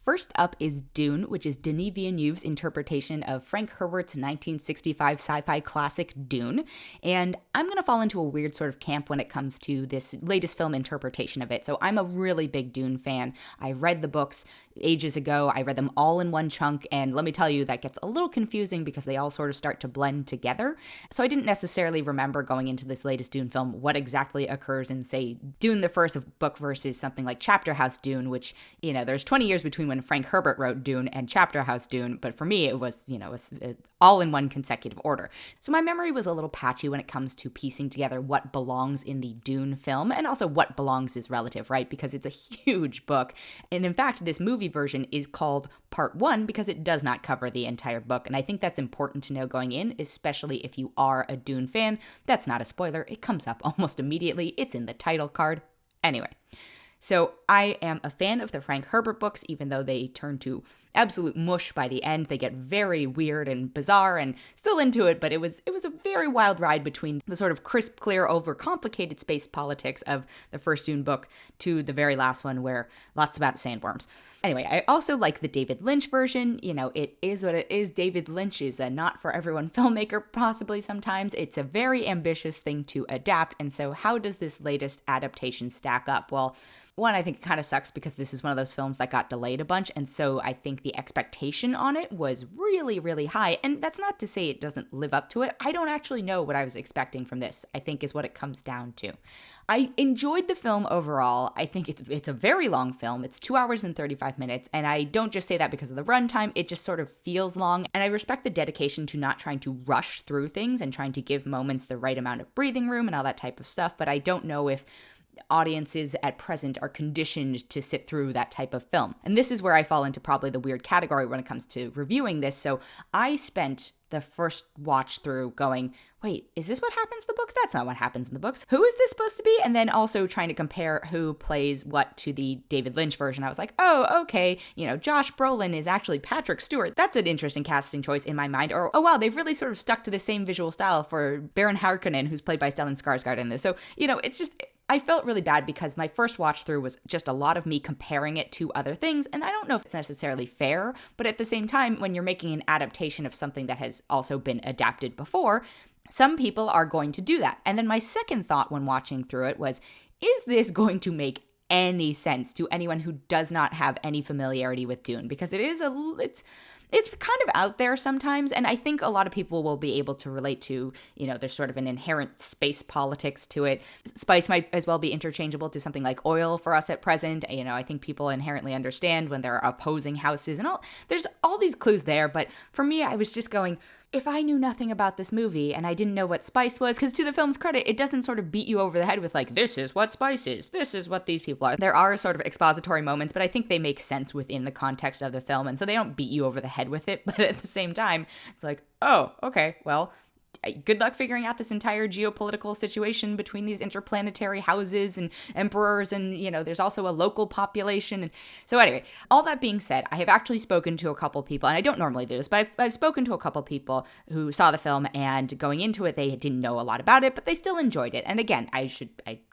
First up is Dune, which is Denis Villeneuve's interpretation of Frank Herbert's 1965 sci-fi classic Dune. And I'm going to fall into a weird sort of camp when it comes to this latest film interpretation of it. So I'm a really big Dune fan. I read the books ages ago. I read them all in one chunk. And let me tell you, that gets a little confusing because they all sort of start to blend together. So I didn't necessarily remember going into this latest Dune film what exactly occurs in, say, Dune the first book versus something like Chapter House Dune, which, there's 20 years between when Frank Herbert wrote Dune and Chapter House Dune, but for me it was, all in one consecutive order. So my memory was a little patchy when it comes to piecing together what belongs in the Dune film, and also what belongs is relative, right? Because it's a huge book, and in fact, this movie version is called Part 1 because it does not cover the entire book, and I think that's important to know going in, especially if you are a Dune fan. That's not a spoiler, it comes up almost immediately, it's in the title card. Anyway. So I am a fan of the Frank Herbert books, even though they turn to absolute mush by the end. They get very weird and bizarre, and still into it, but it was a very wild ride between the sort of crisp, clear, overcomplicated space politics of the first Dune book to the very last one where lots about sandworms. Anyway, I also like the David Lynch version. It is what it is. David Lynch is a not-for-everyone filmmaker, possibly sometimes. It's a very ambitious thing to adapt, and so how does this latest adaptation stack up? Well, one, I think it kind of sucks because this is one of those films that got delayed a bunch, and so I think the expectation on it was really, really high, and that's not to say it doesn't live up to it. I don't actually know what I was expecting from this, I think is what it comes down to. I enjoyed the film overall. I think it's a very long film. It's 2 hours and 35 minutes, and I don't just say that because of the runtime. It just sort of feels long, and I respect the dedication to not trying to rush through things and trying to give moments the right amount of breathing room and all that type of stuff, but I don't know if audiences at present are conditioned to sit through that type of film. And this is where I fall into probably the weird category when it comes to reviewing this. So I spent the first watch through going, wait, is this what happens in the books? That's not what happens in the books. Who is this supposed to be? And then also trying to compare who plays what to the David Lynch version. I was like, oh, okay, Josh Brolin is actually Patrick Stewart. That's an interesting casting choice in my mind. Or, oh wow, they've really sort of stuck to the same visual style for Baron Harkonnen, who's played by Stellan Skarsgard in this. So, it's just, I felt really bad because my first watch through was just a lot of me comparing it to other things, and I don't know if it's necessarily fair, but at the same time, when you're making an adaptation of something that has also been adapted before, some people are going to do that. And then my second thought when watching through it was, is this going to make any sense to anyone who does not have any familiarity with Dune? Because it's kind of out there sometimes, and I think a lot of people will be able to relate to, there's sort of an inherent space politics to it. Spice might as well be interchangeable to something like oil for us at present. I think people inherently understand when there are opposing houses and all. There's all these clues there, but for me, I was just going, if I knew nothing about this movie and I didn't know what spice was, because to the film's credit, it doesn't sort of beat you over the head with like, this is what spice is, this is what these people are. There are sort of expository moments, but I think they make sense within the context of the film, and so they don't beat you over the head with it, but at the same time, it's like, oh, okay, well, good luck figuring out this entire geopolitical situation between these interplanetary houses and emperors, and there's also a local population. And so anyway, all that being said, I have actually spoken to a couple people, and I don't normally do this, but I've spoken to a couple people who saw the film, and going into it, they didn't know a lot about it, but they still enjoyed it. And again, I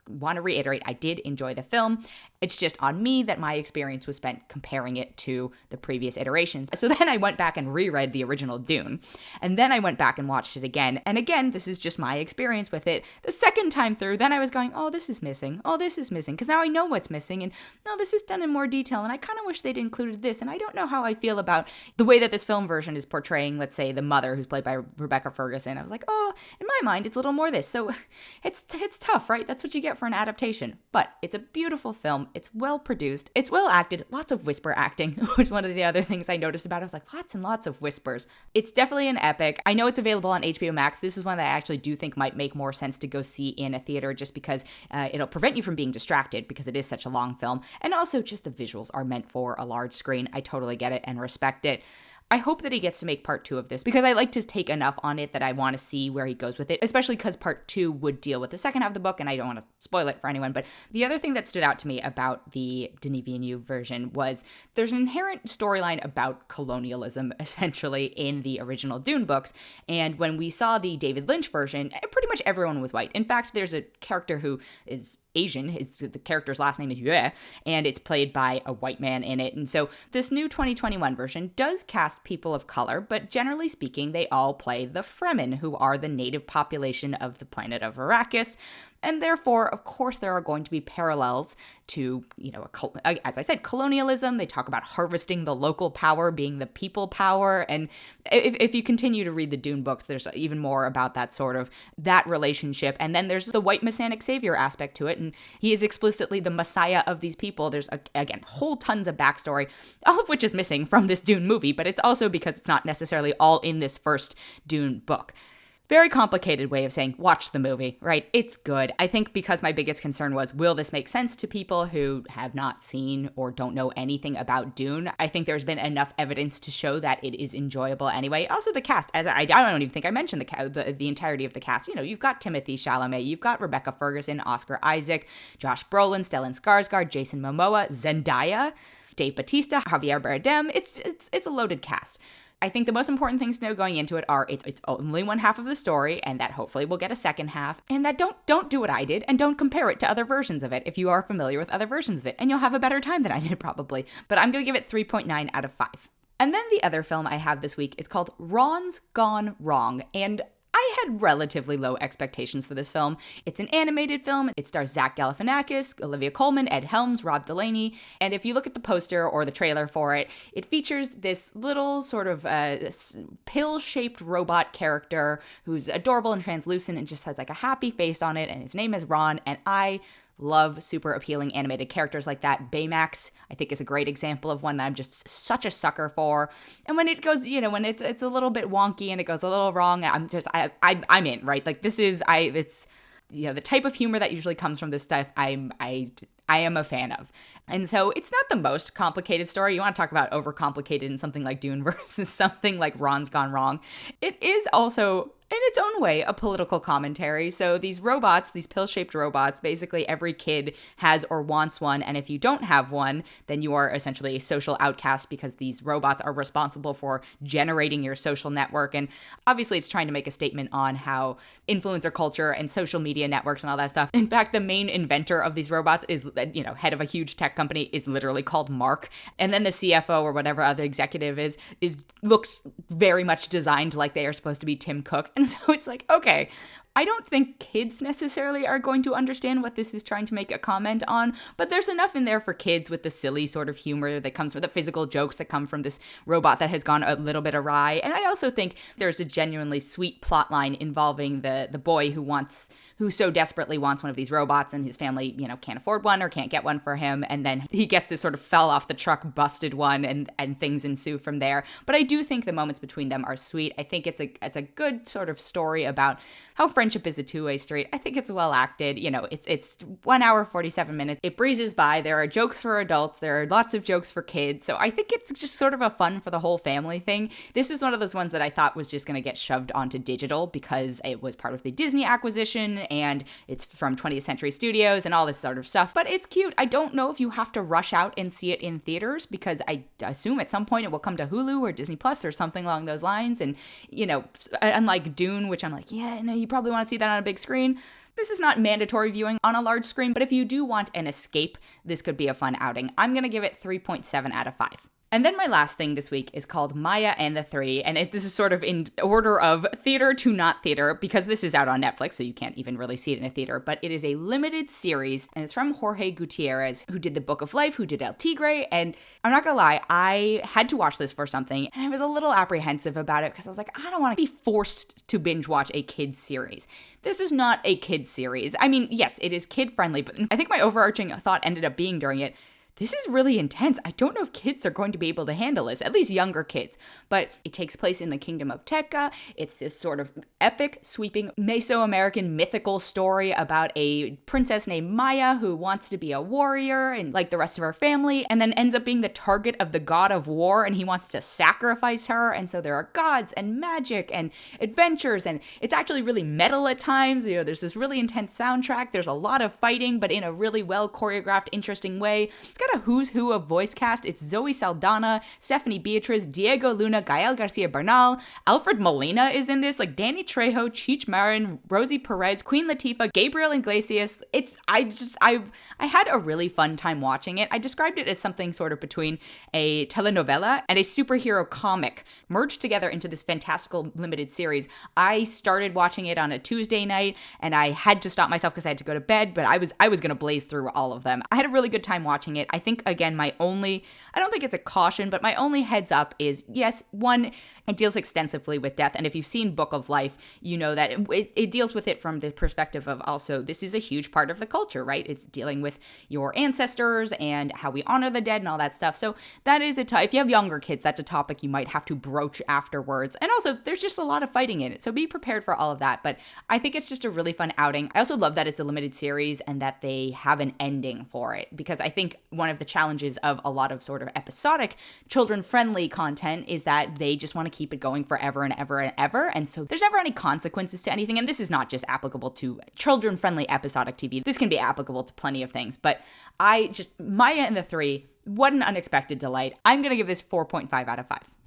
want to reiterate, I did enjoy the film. It's just on me that my experience was spent comparing it to the previous iterations. So then I went back and reread the original Dune, and then I went back and watched it again. And again, this is just my experience with it. The second time through, then I was going, oh, this is missing. Oh, this is missing. Because now I know what's missing. And no, this is done in more detail. And I kind of wish they'd included this. And I don't know how I feel about the way that this film version is portraying, let's say, the mother who's played by Rebecca Ferguson. I was like, oh, in my mind, it's a little more this. So it's tough, right? That's what you get for an adaptation. But it's a beautiful film. It's well produced. It's well acted. Lots of whisper acting, which is one of the other things I noticed about it. I was like, lots and lots of whispers. It's definitely an epic. I know it's available on HBO Max. This is one that I actually do think might make more sense to go see in a theater, just because it'll prevent you from being distracted because it is such a long film. And also just the visuals are meant for a large screen. I totally get it and respect it. I hope that he gets to make part 2 of this, because I like to take enough on it that I want to see where he goes with it, especially because part 2 would deal with the second half of the book, and I don't want to spoil it for anyone. But the other thing that stood out to me about the Denis Villeneuve version was there's an inherent storyline about colonialism, essentially, in the original Dune books. And when we saw the David Lynch version, pretty much everyone was white. In fact, there's a character who is Asian. The character's last name is Yue, and it's played by a white man in it. And so this new 2021 version does cast people of color, but generally speaking, they all play the Fremen, who are the native population of the planet of Arrakis. And therefore, of course, there are going to be parallels to, as I said, colonialism. They talk about harvesting the local power being the people power. And if you continue to read the Dune books, there's even more about that relationship. And then there's the white messianic savior aspect to it. And he is explicitly the messiah of these people. There's, again, whole tons of backstory, all of which is missing from this Dune movie, but it's also because it's not necessarily all in this first Dune book. Very complicated way of saying, watch the movie, right? It's good. I think because my biggest concern was, will this make sense to people who have not seen or don't know anything about Dune? I think there's been enough evidence to show that it is enjoyable anyway. Also, the cast, as I don't even think I mentioned the entirety of the cast. You've got Timothée Chalamet, you've got Rebecca Ferguson, Oscar Isaac, Josh Brolin, Stellan Skarsgard, Jason Momoa, Zendaya, Bautista, Javier Bardem. It's a loaded cast. I think the most important things to know going into it are it's only one half of the story, and that hopefully we'll get a second half, and that don't do what I did, and don't compare it to other versions of it if you are familiar with other versions of it, and you'll have a better time than I did probably. But I'm going to give it 3.9 out of 5. And then the other film I have this week is called Ron's Gone Wrong, and I had relatively low expectations for this film. It's an animated film. It stars Zach Galifianakis, Olivia Colman, Ed Helms, Rob Delaney. And if you look at the poster or the trailer for it, it features this little sort of pill-shaped robot character who's adorable and translucent and just has like a happy face on it. And his name is Ron. And I love super appealing animated characters like that. Baymax, I think, is a great example of one that I'm just such a sucker for. And when it goes, when it's a little bit wonky and it goes a little wrong, I'm in, right? Like it's the type of humor that usually comes from this stuff. I am a fan of. And so it's not the most complicated story. You want to talk about overcomplicated in something like Dune versus something like Ron's Gone Wrong. It is also, in its own way, a political commentary. So these robots, these pill-shaped robots, basically every kid has or wants one. And if you don't have one, then you are essentially a social outcast because these robots are responsible for generating your social network. And obviously it's trying to make a statement on how influencer culture and social media networks and all that stuff. In fact, the main inventor of these robots is, head of a huge tech company, is literally called Mark. And then the CFO or whatever other executive looks very much designed like they are supposed to be Tim Cook. And so it's like, okay, I don't think kids necessarily are going to understand what this is trying to make a comment on, but there's enough in there for kids with the silly sort of humor that comes from the physical jokes that come from this robot that has gone a little bit awry. And I also think there's a genuinely sweet plot line involving the boy who so desperately wants one of these robots, and his family, can't afford one or can't get one for him. And then he gets this sort of fell off the truck, busted one, and things ensue from there. But I do think the moments between them are sweet. I think it's a good sort of story about how friendship is a two-way street. I think it's well acted. It's 1 hour, 47 minutes. It breezes by. There are jokes for adults. There are lots of jokes for kids. So I think it's just sort of a fun for the whole family thing. This is one of those ones that I thought was just going to get shoved onto digital because it was part of the Disney acquisition and it's from 20th Century Studios and all this sort of stuff. But it's cute. I don't know if you have to rush out and see it in theaters because I assume at some point it will come to Hulu or Disney Plus or something along those lines. And, unlike Dune, which I'm like, you probably want to see that on a big screen. This is not mandatory viewing on a large screen, but if you do want an escape, this could be a fun outing. I'm going to give it 3.7 out of 5. And then my last thing this week is called Maya and the Three, and this is sort of in order of theater to not theater, because this is out on Netflix, so you can't even really see it in a theater, but it is a limited series, and it's from Jorge Gutierrez, who did The Book of Life, who did El Tigre, and I'm not gonna lie, I had to watch this for something, and I was a little apprehensive about it, because I was like, I don't want to be forced to binge watch a kid's series. This is not a kid's series. I mean, yes, it is kid-friendly, but I think my overarching thought ended up being during it, this is really intense. I don't know if kids are going to be able to handle this, at least younger kids. But it takes place in the kingdom of Tekka. It's this sort of epic, sweeping Mesoamerican mythical story about a princess named Maya who wants to be a warrior and like the rest of her family, and then ends up being the target of the god of war, and he wants to sacrifice her. And so there are gods and magic and adventures, and it's actually really metal at times. There's this really intense soundtrack. There's a lot of fighting, but in a really well choreographed, interesting way. It's got got a who's who of voice cast. It's Zoe Saldana, Stephanie Beatriz, Diego Luna, Gael Garcia Bernal, Alfred Molina is in this, like Danny Trejo, Cheech Marin, Rosie Perez, Queen Latifah, Gabriel Iglesias. I had a really fun time watching it. I described it as something sort of between a telenovela and a superhero comic merged together into this fantastical limited series. I started watching it on a Tuesday night and I had to stop myself because I had to go to bed, but I was going to blaze through all of them. I had a really good time watching it. I think, again, I don't think it's a caution, but my only heads up is, yes, one, it deals extensively with death. And if you've seen Book of Life, you know that it deals with it from the perspective of also, this is a huge part of the culture, right? It's dealing with your ancestors and how we honor the dead and all that stuff. So that is if you have younger kids, that's a topic you might have to broach afterwards. And also, there's just a lot of fighting in it. So be prepared for all of that. But I think it's just a really fun outing. I also love that it's a limited series and that they have an ending for it, because I think one of the challenges of a lot of sort of episodic children-friendly content is that they just want to keep it going forever and ever and ever. And so there's never any consequences to anything. And this is not just applicable to children-friendly episodic TV. This can be applicable to plenty of things. But Maya and the Three, what an unexpected delight. I'm going to give this 4.5 out of 5.